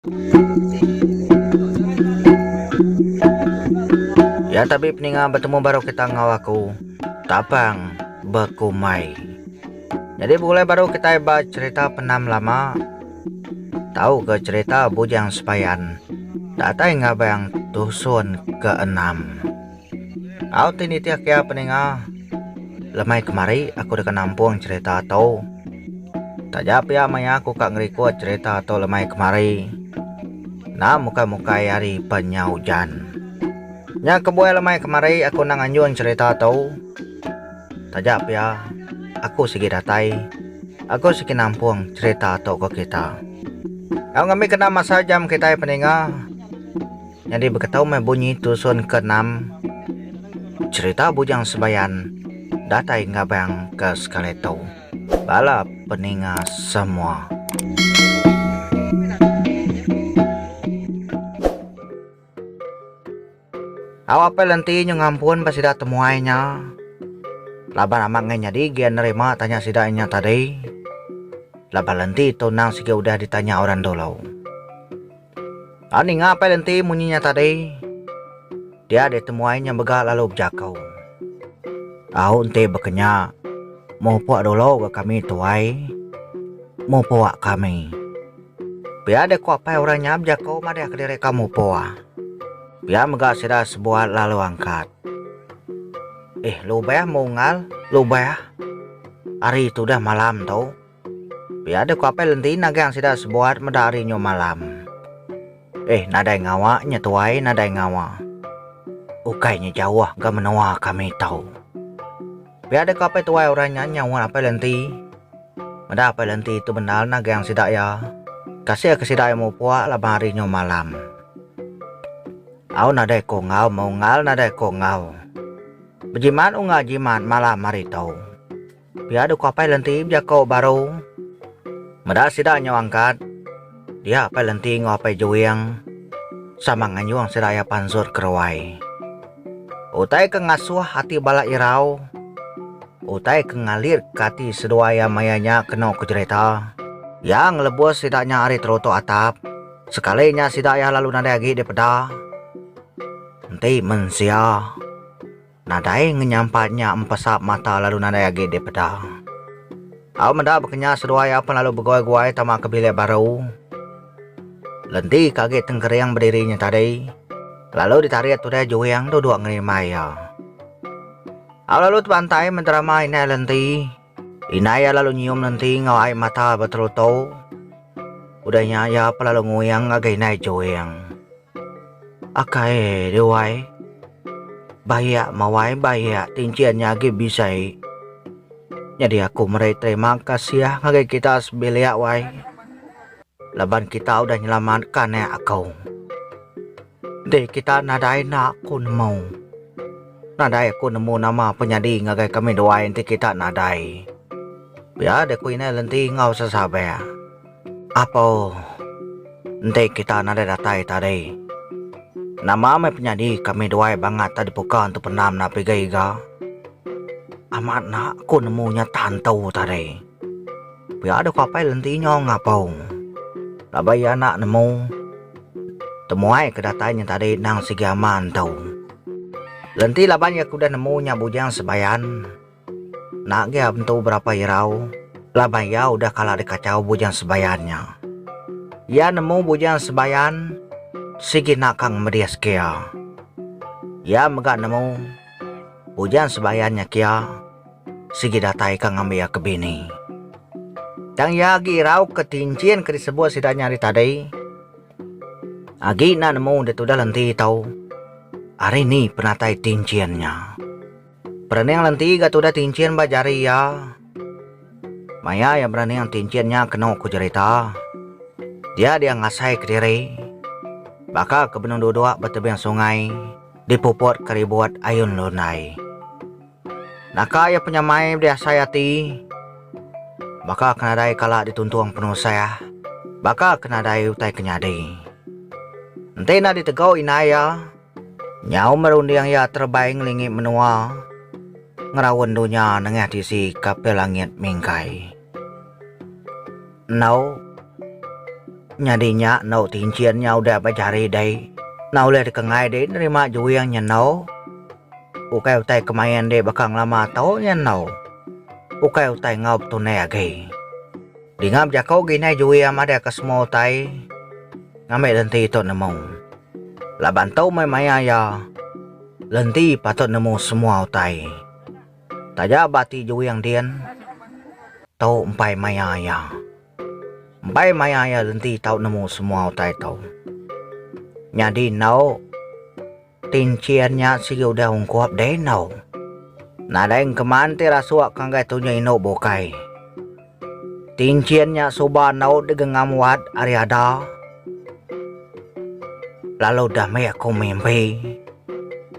Ya tapi peninga bertemu baru kita ngawaku tapang bekumai. Jadi boleh baru kita iba cerita penam lama. Tahu ke cerita bujang sepayan. Data yang ngabang dusun keenam. Au tini tiak ya peninga. Lemai kemari aku dekat nampung cerita atau. Tak jawab ya maya aku kak ngerikut cerita atau lemai kemari. Nah muka-muka hari penyaujan. Nya kebuai lemai kemari aku nang anjun cerita atau. Tak jawab ya. Aku segi datai. Aku segi nampung cerita atau ke kita. Aku ngambil kena masa jam kita peninga. Jadi berketau me bunyi dusun ke-6. Cerita bujang sebayan. Datai ngabang ke skaleto. Bala peninga semua. Awak pelenti ngampun pas tidak temuainya. Laban amak jadi gian nerima tanya sidaknya tadi. Laban lenti tunang sih udah ditanya orang dulu. Ani ngapa lenti munyinya tadi? Dia ditemuainya begal lalu berjakau. Aku ente bekenya. Mau puak dulu ke kami tuai. Mau puak kami. Biar ada kuapai orangnya berjakau madah kediri kamu puak. Biar megak sida sebuah lalu angkat. Lubah mau ngal, lubah. Hari itu dah malam tau. Biar ada kuapai lenti nagang sida sebuah medarinya malam. Nadai ngawa nyetuai nadai ngawa. Ukainya jauh gak menua kami tahu. Biar ada kuapai tuai orangnya nyawa apa lenti. Meda apa lenti itu benar nagang sida ya. Kasih ke sida mau puak lah harinya malam. Au nadai ko ngau mau ngal nadai ko ngau. Bejiman unga jiman malam hari tau. Biar ada kuapai lenti jakau baru. Meda sida nyawangkat. Dia apa lenti ngapai juang. Sama nganyuang sida ya pansur kerwai. Utai ke ngasuh hati bala irau. Utai ke ngalir kati seduaya mayanya kena kujerita. Yang lebus sidaknya hari teroto atap. Sekalinya sidaknya lalu nadai lagi di peda. Nanti mensia. Nadai ngenyampatnya empesap mata lalu nadai lagi di peda. Aku mendak bekenya seduaya pun lalu bergoi-goi tamak kebilik baru. Lenti kaget tengkeriang berdirinya tadi. Lalu ditarik tu dia juang duduk ngerimaya. Aku lalu pantai menteramai inai lenti. Inai lalu nyium lenti ngawai mata betul-betul. Udahnya ya lalu nguyang agak inai juang. Akai dewai. Bahaya mawai bahaya tinciannya agi bisai. Jadi aku meraih terima kasih ya ngagai kita sebeliak wai. Laban kita udah nyelamatkan ya aku. Deh kita nadai nak aku nemu. Nadai aku nemu nama penyadi ngagai kami doa nanti kita nadai. Biar ada ku ini lenti ngau sesabai. Apa? Nanti kita nadai datai tadi. Nama me penyadi kami doa banget tadi bukan untuk penam na pigaiga. Amat nak aku nemunya tantau tadi. Biar ada ku apa lenti nyong ngapau. Labai anak nemu. Temuai kedatanya tadi nang segi aman tau. Lenti laban ya kuda nemunya bujang sebayan. Nak dia bentuk berapa irau. Laban ya udah kalah dikacau bujang sebayannya. Ya nemu bujang sebayan. Sigi nakang medias kia. Ya megak nemu. Bujang sebayannya kia. Sigi datai kang ambil ya kebini. Tang ya agi irau ketincian ke disebut sidak nyari tadi. Agi na nemu dia tu dah lenti tau. Hari ni penatai tinciannya. Berani yang lenti gak tu dah tincian bajari ya. Maya yang berani yang tinciannya kena ku cerita. Dia ngasai ke diri. Baka ke benung dua bertebing sungai. Dipuput keribuat ayun lunai. Naka ya penyamai dia sayati. Baka kena dai kala dituntuang penuh saya. Baka kena dai utai kenyadi. Nanti na ditegau inaya. Nyau merundi yang ya terbaik lingi menua. Ngerawan dunia nengah disi kapel langit mingkai. Nau. Nyadinya nau tinciannya udah bajari day. Nau le kengai day nerima juyangnya nau. Ukai utai kemayan day bakang lama tau nya nau. Ukai utai ngau tunai agi. Di ngam jakau gina juyang ada ke semua utai. Ngamai lenti itu nemu. Laban tau mai maya ya. Lenti patut nemu semua utai. Taja bati juyang dian. Tau empai maya ya. Empai maya ya lenti tau nemu semua utai tau. Nyadi nau tinciannya sih udah ungkuap deh nau. Nada yang keman tera suak kanggai tunya ino bokai. Tinciannya soba nau degengam wad ariada. Lalu damai aku mimpi.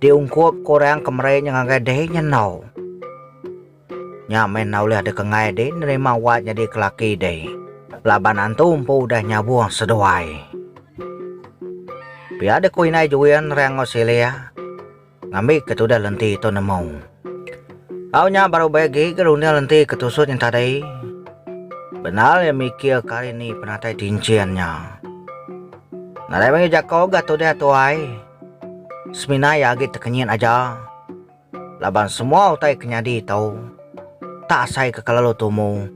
Diungkuap korang kemarin yang kanggai deh nau. Nyamen nau le ada kengai deh nerima wad jadi kelaki deh. Laban antum po udah nyabuang sedoai. Biada ko inay juyan rang Australia. Ngambil ketuda lenti itu nemu. Awnya baru bagi kerunia lenti ketusut yang tadi. Benar yang mikir kali ini penatai tinciannya. Nadai mengi jako gato dia tuai. Semina ya agi tekenyin aja. Laban semua utai kenyadi tau. Tak asai kekelalu tumu.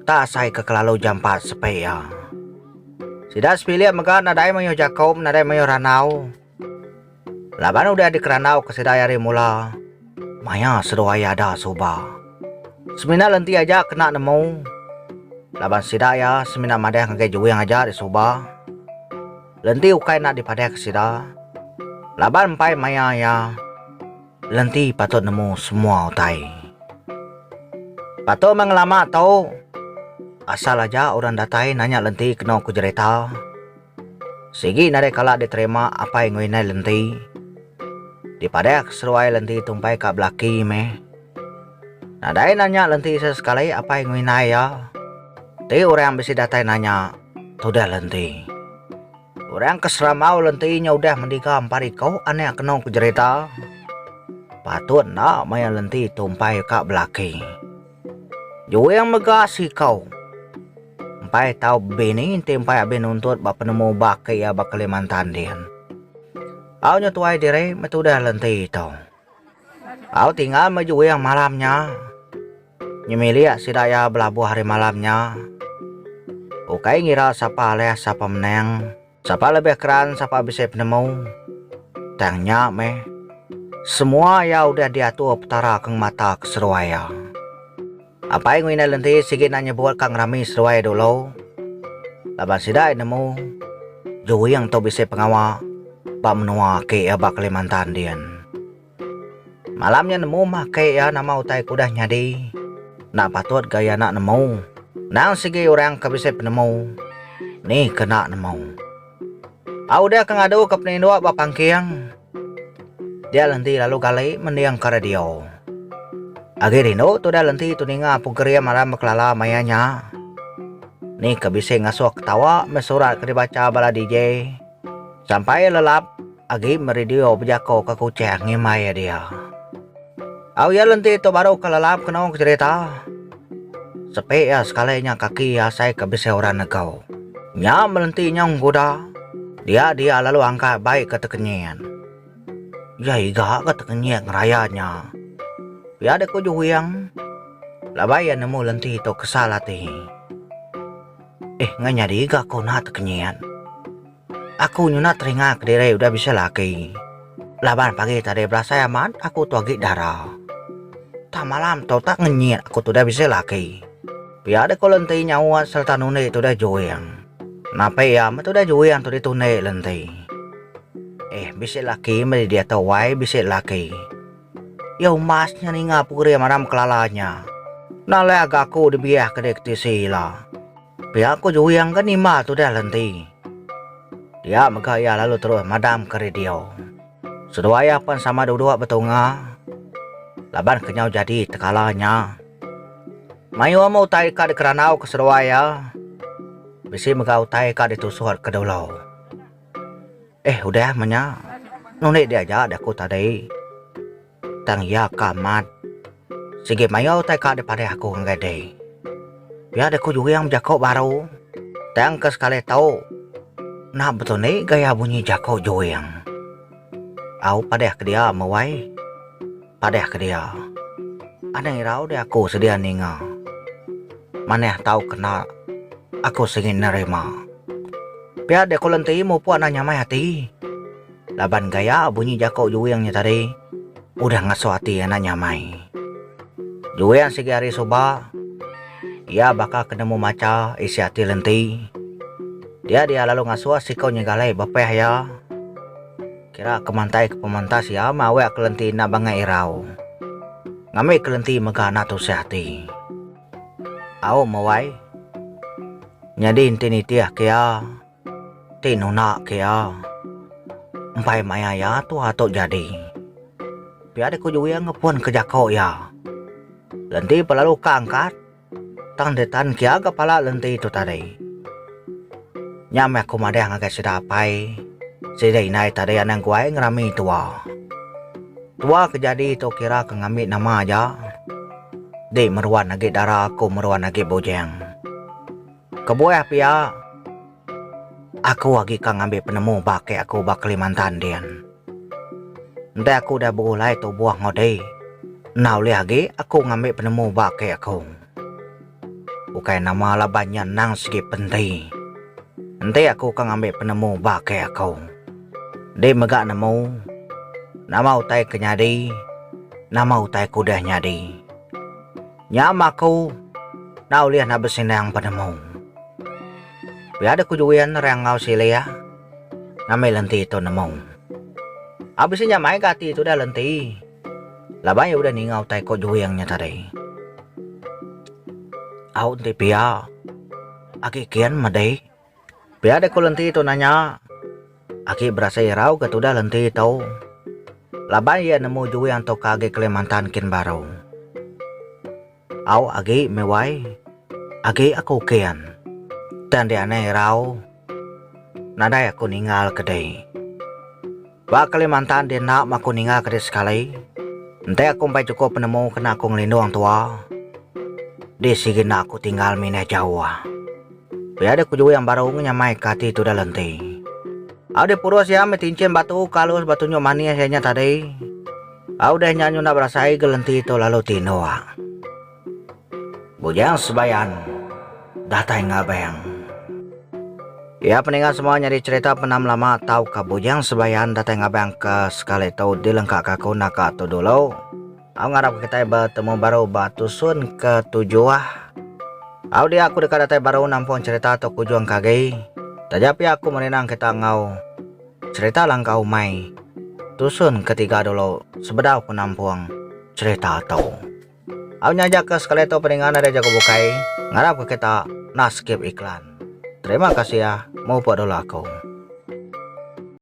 Tak asai kekelalu jampat sepaya. Sida sepilihat mega nadai mayo Jakob nadai mayo ranau. Laban udah di keranau ke sidayari mula. Maya sedoaya ada soba. Semina lenti aja kena nemu. Laban sidaya semina madai ngagai juang aja di soba. Lenti ukai nak dipadai ke sida. Laban empai maya ya. Lenti patut nemu semua utai. Patut mengelama tau. Asal aja orang datai nanya lenti kena ku cerita. Sigi nare kala diterima apa yang ngai lenti. Dipadek seruai lenti tumpai ka belaki meh. Nadai nanya lenti sesekali apa yang ngai ya. Ti orang bisi datai nanya. Tudah lenti. Orang keseramau lentinya udah mendika ampari kau aneh kena ku cerita. Patut nak maya lenti tumpai ka belaki. Jauh yang megasi kau. Sampai tahu bini tempai abin untuk bapa nemu bakai ya bakal Kalimantan dian. Awnya tuai dire metudah lenti itu. Aw tinggal maju yang malamnya. Nyemilia sidaya belabuh hari malamnya. Ukai ngira sapa leh sapa meneng. Sapa lebih keren sapa bisa penemu. Tangnya meh. Semua ya udah diatur petara keng mata keseruaya. Apa yang ngina lenti sige nanya buat kang rami seruai dulu. Laban sidai nemu. Jauh yang tau bisa pengawa. Pak menua ke ya bak Kalimantan dian. Malamnya nemu mah ke ya nama utai kudah nyadi. Nak patut gaya nak nemu. Nang sige orang ke bisa penemu. Nih kena nemu. Udah kang adu ke penindua bapang kiang. Dia lenti lalu kali mendiang ke radio. Agirino tu dah lenti tu ninga pugeria malam kelala mayanya. Nih kebise ngasuh ketawa mesurat ke dibaca bala DJ. Sampai lelap agi meridio bejako ke kucing ngimaya dia. Au ya lenti tu baru kelelap kenong cerita. Sepe ya sekalinya kaki ya saya kebise orang negau. Nya melenti nyong kuda. Dia lalu angkat baik ke tekenyian. Ya iga ke tekenyian ngerayanya. Ya ada ko yang labayan nemu lenti itu kesalati. Nganya diga ko na tekenyian. Aku nyuna teringat dire udah bisa laki. Laban pagi tadi berasa aman aku tu agi darah. Tak malam tau tak ngenyit aku tu udah bisa laki. Ya ada ko lenti nyawa serta nune itu udah joyang. Napa ya tu udah joyang tu ditune lenti. Bisa laki mesti dia tawai bisa laki. Ya masnya nih ngapuri maram kelalanya. Nale agakku dibiah kedek tisila. Pihak aku juga yang kan ima tu dah lenti. Dia megaya lalu terus madam ke radio. Seduaya pun sama dua betunga. Laban kenyau jadi tekalanya. Mayu mau utai ka di keranau ke seduaya. Bisi mega utai ka ditusuhat ke daulau. Udah menya. Nunik dia aja adaku tadi. Tang ya kamat. Sige mayo tay ka daripada aku ng gede. Ya ada ko juga yang jago baru. Tang ke sekali tahu. Nah betul nih gaya bunyi jako joyang. Au padeh ke dia mawai. Padeh ke dia. Ada irau deh aku sedia ninga. Maneh tahu kena aku sengin nerima. Pia dek kolenti mau puan nanya mai hati. Laban gaya bunyi jako joyangnya tadi. Udah ngaso hati nanya mai. Joyang segi hari soba. Ia bakal ketemu maca isi hati lenti. Dia lalu ngasuh si kau nyegalai bapeh ya. Kira kemantai ke pemantas ya mawe kelenti na bangai irau. Ngame kelenti megana tu sehati. Au mawai. Nyadi intini tiah kia. Tinuna kia. Empai maya ya tu hato jadi. Piade ku juga ngepun ke jako ya. Lenti pelalu keangkat. Tang detan kia kepala lenti itu tadi. Nyame aku madeh ngagai sedapai. Sidai nai tadi anang kuai ngerami tua. Tua kejadi itu kira ke ngambil nama aja. Di meruan lagi darah aku meruan lagi bojeng. Kebuah pia. Aku lagi kang ngambil penemu bake aku bak Kalimantan dian. Nanti aku dah berulai tu buah ngode. Nau lagi aku ngambil penemu bake aku. Bukan nama labannya nang segi penting. Nanti aku kang ngambil penemu bake aku. Dia megak nemu. Nama utai kenyadi. Nama utai kudah nyadi. Nyamaku. Nau lihat nabesin yang penemu. Biada kujuian rang ngau silia. Nama lenti itu nemu. Abisnya mai kati itu dah lenti. Labanya udah ningau tai ko juiangnya tadi. Au nanti pia. Aki kian madai. Biada ku lenti itu nanya. Aki berasa irau ketudah lenti itu. Labanya nemu juiang to kage Kalimantan kin baru. Au agi mewai. Agi aku kian. Dan dia aneh rau. Nadai aku ninggal kedai. Bak Kalimantan dia nak aku ninggal kedai sekali. Nanti aku sampai cukup penemu kena aku ngelindu orang tua. Di sini nak aku tinggal minah jauh. Biada aku juga yang baru nyamai kati itu dah lenti. Ada purus ya metincin batu kalus batunya manis hanya tadi. Udah nyanyi nak berasai gelenti itu lalu tinoa. Bujang sebayan. Datai ngabeng. Ya peninggal semua nyari cerita penam lama tahu ke bujang sebayan datai ngabeng ke sekali tahu dilengkap kaku naka tu dulu. Aku ngarap kita bertemu baru batusun ke tujuh. Dia aku dekat datai baru nampun cerita atau kujuang kage. Tapi aku merenang kita ngau cerita langkau mai. Tusun ketiga dulu sebedau aku nampung cerita atau. Aku nyajak ke sekali tahu peninggal ada jago bukai. Ngarap ke kita na skip iklan. Terima kasih ya, mau dulu aku.